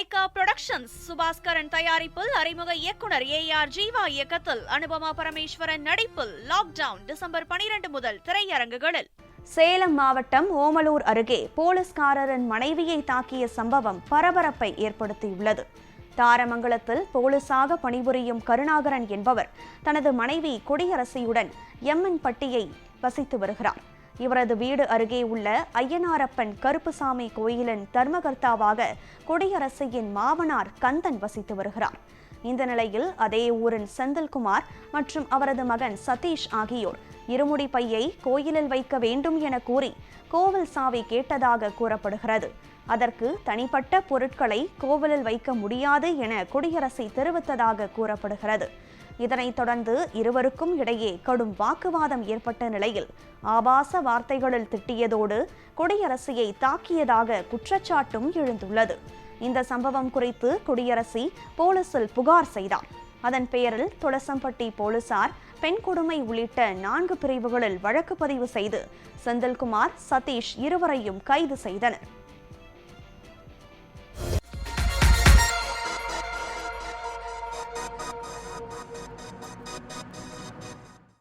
Lyca productions Subaskaran தயாரிப்பில் அறிமுக இயக்குனர் ஏஆர் ஜீவா இயக்கத்தில் அனுபமா பரமேஸ்வரன் நடிப்பில் லாக்டவுன் டிசம்பர் 12 முதல் திரையரங்குகளில். சேலம் மாவட்டம் ஓமலூர் அருகே போலீஸ்காரரின் மனைவியை தாக்கிய சம்பவம் பரபரப்பை ஏற்படுத்தியுள்ளது. தாரமங்கலத்தில் போலீசாக பணிபுரியும் கருணாகரன் என்பவர் தனது மனைவி கொடியரசியுடன் எம்மன்பட்டியை வசித்து வருகிறார். இவரது வீடு அருகே உள்ள ஐயனாரப்பன் கருப்புசாமி கோயிலின் தர்மகர்த்தாவாக கொடியரசியின் மாமனார் கந்தன் வசித்து வருகிறார். இந்த நிலையில் அதே ஊரின் செந்தில்குமார் மற்றும் அவரது மகன் சதீஷ் ஆகியோர் இருமுடி பையை கோயிலில் வைக்க வேண்டும் என கூறி கோவில் சாவி கேட்டதாக கூறப்படுகிறது. அதற்கு தனிப்பட்ட பொருட்களை கோவிலில் வைக்க முடியாது என கொடியரசி தெரிவித்ததாக கூறப்படுகிறது. இதனைத் தொடர்ந்து இருவருக்கும் இடையே கடும் வாக்குவாதம் ஏற்பட்ட நிலையில் ஆபாச வார்த்தைகளில் திட்டியதோடு கொடியரசியை தாக்கியதாக குற்றச்சாட்டும் எழுந்துள்ளது. இந்த சம்பவம் குறித்து கொடியரசி போலீசில் புகார் செய்தார். அதன் பெயரில் தொலசம்பட்டி போலீசார் பெண் கொடுமை உள்ளிட்ட 4 பிரிவுகளில் வழக்கு பதிவு செய்து செந்தில்குமார், சதீஷ் இருவரையும் கைது செய்தனர்.